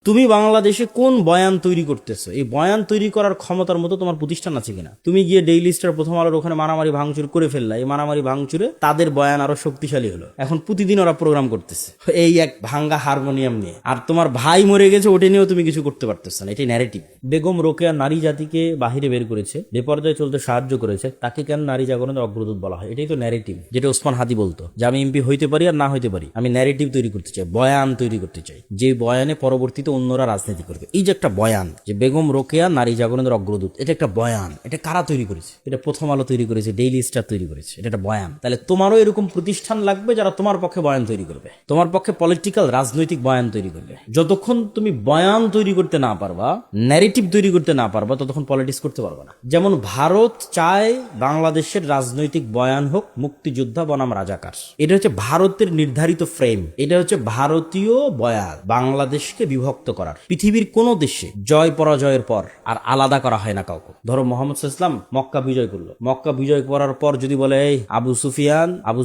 তুমি বাংলাদেশে কোন বয়ান তৈরি করতেছো? এই বয়ান তৈরি করার ক্ষমতার মতো তোমার প্রতিষ্ঠান আছে কিনা? তুমি গিয়ে ডেইলি স্টার, প্রথম আলোর ওখানে মারামারি ভাঙচুর করে ফেললা। এই মারামারি ভাঙচুরে তাদের বয়ান আরো শক্তিশালী হলো। এখন প্রতিদিন ওরা প্রোগ্রাম করতেছে এই এক ভাঙ্গা হারমোনিয়াম নিয়ে, আর তোমার ভাই মরে গেছে ওটা নিয়েও তুমি কিছু করতে পারতেছো না। এটাই ন্যারেটিভ। বেগম রোকেয়া নারী জাতিকে বাহিরে বের করেছে, বেপর্দায় চলতে সাহায্য করেছে, তাকে কেন নারী জাগরণের অগ্রদূত বলা হয়? এটাই তো ন্যারেটিভ, যেটা ওসমান হাদি বলতো যে আমি এমপি হইতে পারি আর না হইতে পারি, আমি ন্যারেটিভ তৈরি করতে চাই, বয়ান তৈরি করতে চাই, যে বয়ানে পরবর্তীতে অন্যরা রাজনীতি করবে। এই যে একটা বয়ান যে বেগম রোকেয়া নারী জাগরণের অগ্রদূত, এটা একটা বয়ান। এটা কারা তৈরি করেছে? এটা প্রথম আলো তৈরি করেছে, ডেইলি স্টার তৈরি করেছে। এটা একটা বয়ান। তাহলে তোমারও এরকম প্রতিষ্ঠান লাগবে যারা তোমার পক্ষে বয়ান তৈরি করবে, তোমার পক্ষে পলিটিক্যাল রাজনৈতিক বয়ান তৈরি করবে। যতক্ষণ তুমি বয়ান তৈরি করতে না পারবা, ন্যারেটিভ তৈরি করতে না পারবা, ততক্ষণ পলিটিক্স করতে পারবা না। যেমন ভারত চায় বাংলাদেশের রাজনৈতিক বয়ান হোক মুক্তিযোদ্ধা বনাম রাজাকার। এটা হচ্ছে ভারতের নির্ধারিত ফ্রেম, এটা হচ্ছে ভারতীয় বয়ান বাংলাদেশকে বিভক্ত করার। পৃথিবীর কোন দেশে জয় পরাজয়ের পর আর আলাদা করা হয় না কাউকে। ধরো মোহাম্মদ ইসলাম মক্কা বিজয় করলো, মক্কা বিজয় করার পর যদি বলে এই আবু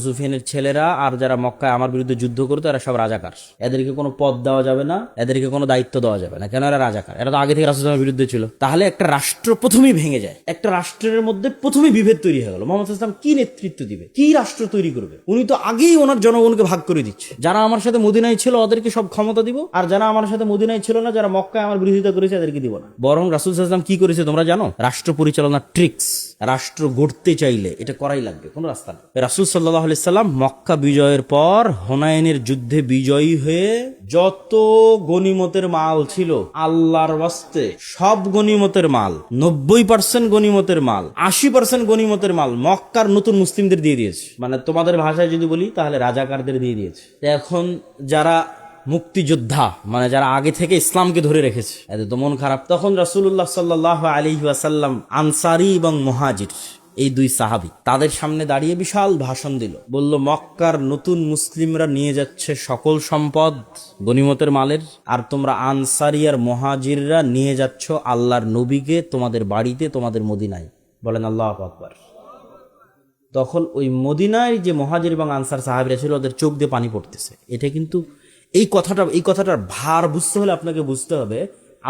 সুফিয়ানের ছেলেরা আর যারা মক্কায় আমার বিরুদ্ধে যুদ্ধ করতো এরা সব রাজাকার, এদেরকে কোনো পদ দেওয়া যাবে না, এদেরকে কোনো দায়িত্ব দেওয়া যাবে না, কেন এরা রাজাকার, এরা তো আগে থেকে রাসূলের বিরুদ্ধে ছিল। তাহলে একটা রাষ্ট্র প্রথমেই ভেঙে যায়, একটা রাষ্ট্রের মধ্যে প্রথমেই বিভেদ তৈরি হয়ে গেল। মোহাম্মদ ইসলাম কি নেতৃত্ব দিবে, কি রাষ্ট্র তৈরি করবে? উনি তো আগেই ওনার জনগণকে ভাগ করে দিচ্ছে, যারা আমার সাথে মদিনায় ছিল ওদেরকে সব ক্ষমতা দিব, আর যারা আমার সাথে মদিনায় ছিল না, যারা মক্কায় আমার বিরোধিতা করেছে এদেরকে দিব না। বরং রাসূল সাল্লাল্লাহু আলাইহি ওয়াসাল্লাম কি করেছে তোমরা জানো? রাষ্ট্র পরিচালনার ট্রিক্স। রাষ্ট্র গড়তে চাইলে এটা করাই লাগবে, কোনো রাস্তা নেই। রাসূল সাল্লাল্লাহু আলাইহি সাল্লাম মক্কা বিজয়ের পর হুনাইনের যুদ্ধে বিজয়ী হয়ে যত গনিমতের মাল ছিল আল্লাহর ওয়াস্তে সব গনিমতের মাল, 90% গনিমতের মাল, 80% গনিমতের মাল মক্কার নতুন মুসলিমদের দিয়ে দিয়েছে। মানে তোমাদের ভাষায় যদি বলি তাহলে রাজাকারদের দিয়ে দিয়েছে। এখন যারা মুক্তিযোদ্ধা, মানে যারা আগে থেকে ইসলামকে ধরে রেখেছে, এদের তো মন খারাপ। তখন রাসূলুল্লাহ সাল্লাল্লাহু আলাইহি ওয়াসাল্লাম আনসারী এবং মুহাজির এই দুই সাহাবী তাদের সামনে দাঁড়িয়ে বিশাল ভাষণ দিল। বলল মক্কার নতুন মুসলিমরা নিয়ে যাচ্ছে সকল সম্পদ গনিমতের মালের, আর তোমরা আনসারী আর মুহাজিররা নিয়ে যাচ্ছ আল্লাহর নবীকে তোমাদের বাড়িতে, তোমাদের মদিনায়। বলেন আল্লাহু আকবার। তখন ওই মদিনায় যে মুহাজির এবং আনসার সাহাবীরা ছিল ওদের চোখ দিয়ে পানি পড়তেছে। এটা কিন্তু এই কথাটার ভার বুঝতে হলে আপনাকে বুঝতে হবে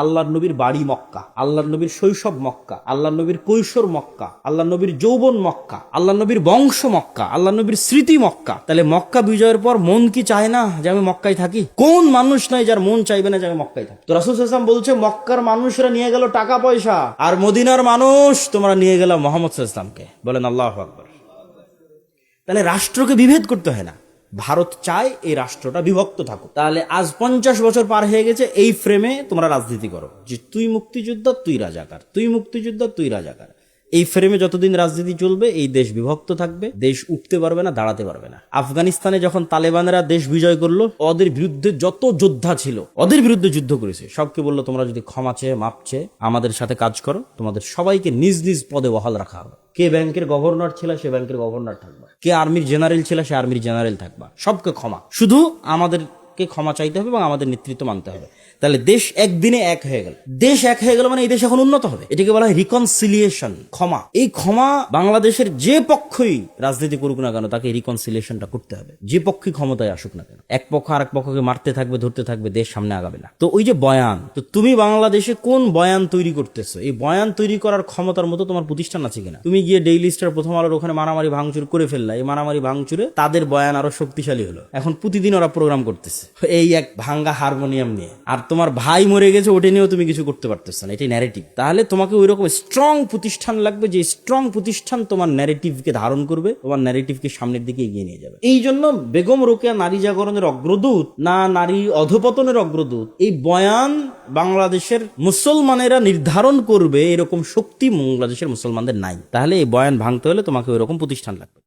আল্লাহর নবীর বাড়ি মক্কা, আল্লাহর নবীর শৈশব মক্কা, আল্লাহর নবীর কৈশোর মক্কা, আল্লাহর নবীর যৌবন মক্কা, আল্লাহর নবীর বংশ মক্কা, আল্লাহর নবীর স্মৃতি মক্কা। তাহলে মক্কা বিজয়ের পর মন কি চায় না যে আমি মক্কায় থাকি? কোন মানুষ নাই যার মন চাইবে না যে আমি মক্কায় থাকি? তো রাসূল সাল্লাল্লাহু আলাইহি ওয়াসাল্লাম বলছে মক্কার মানুষরা নিয়ে গেল টাকা পয়সা, আর মদিনার মানুষ তোমরা নিয়ে গেল মুহাম্মদ সাল্লাল্লাহু আলাইহি ওয়াসাল্লামকে। বলেন আল্লাহু আকবার। তাহলে রাষ্ট্রকে বিভেদ করতে হয় না, ভারত চায় এই রাষ্ট্রটা বিভক্ত থাকুক। তাহলে আজ 50 বছর পার হয়ে গেছে, এই ফ্রেমে তোমরা রাজনীতি করো যে তুই মুক্তিযোদ্ধা তুই রাজাকার, তুই মুক্তিযোদ্ধা তুই রাজাকার। এই ফ্রেমে যতদিন রাজনীতি চলবে এই দেশ বিভক্ত থাকবে, দেশ উঠতে পারবে না, দাঁড়াতে পারবে না। আফগানিস্তানে যখন তালেবানরা দেশ বিজয় করলো, ওদের বিরুদ্ধে যত যোদ্ধা ছিল ওদের বিরুদ্ধে যুদ্ধ করেছে, সবকে বললো তোমরা যদি ক্ষমা চেয়ে মাপ চেয়ে আমাদের সাথে কাজ করো, তোমাদের সবাইকে নিজ নিজ পদে বহাল রাখা হবে। কে ব্যাংকের গভর্নর ছিল সে ব্যাংকের গভর্নর থাকবা, কে আর্মির জেনারেল ছিল সে আর্মির জেনারেল থাকবা, সবকে ক্ষমা। শুধু আমাদেরকে ক্ষমা চাইতে হবে এবং আমাদের নেতৃত্ব মানতে হবে। তাহলে দেশ একদিনে এক হয়ে গেল। দেশ এক হয়ে গেল মানে এই দেশ এখন উন্নত হবে। এটাকে বলা হয় রিকনসিলিয়েশন, ক্ষমা। এই ক্ষমা বাংলাদেশের যে পক্ষই রাজনীতি করুক না কেন তাকে রিকনসিলিয়েশনটা করতে হবে, যে পক্ষই ক্ষমতায় আসুক না কেন। এক পক্ষ আরেক পক্ষকে মারতে থাকবে, ধরতে থাকবে, দেশ সামনে আগাবে না। তো ওই যে বয়ান, তো তুমি বাংলাদেশে কোন বয়ান তৈরি করতেছো? এই বয়ান তৈরি করার ক্ষমতার মতো তোমার প্রতিষ্ঠান আছে কিনা? তুমি গিয়ে ডেইলি স্টার, প্রথম আলোর ওখানে মারামারি ভাঙচুর করে ফেললা। এই মারামারি ভাঙচুরে তাদের বয়ান আরো শক্তিশালী হলো। এখন প্রতিদিন ওরা প্রোগ্রাম করতেছে এই এক ভাঙ্গা হারমোনিয়াম নিয়ে, আর তোমার ভাই মরে গেছে ওটা নিয়েও তুমি কিছু করতে পারতেছ না। এটাই ন্যারেটিভ। তাহলে তোমাকে ওই রকম স্ট্রং প্রতিষ্ঠান লাগবে, যে স্ট্রং প্রতিষ্ঠান তোমার ন্যারেটিভকে ধারণ করবে, তোমার ন্যারেটিভকে সামনের দিকে এগিয়ে নিয়ে যাবে। এই জন্য বেগম রোকেয়া নারী জাগরণের অগ্রদূত না নারী অধপতনের অগ্রদূত, এই বয়ান বাংলাদেশের মুসলমানেরা নির্ধারণ করবে, এরকম শক্তি বাংলাদেশের মুসলমানদের নাই। তাহলে এই বয়ান ভাঙতে হলে তোমাকে ওই রকম প্রতিষ্ঠান লাগবে।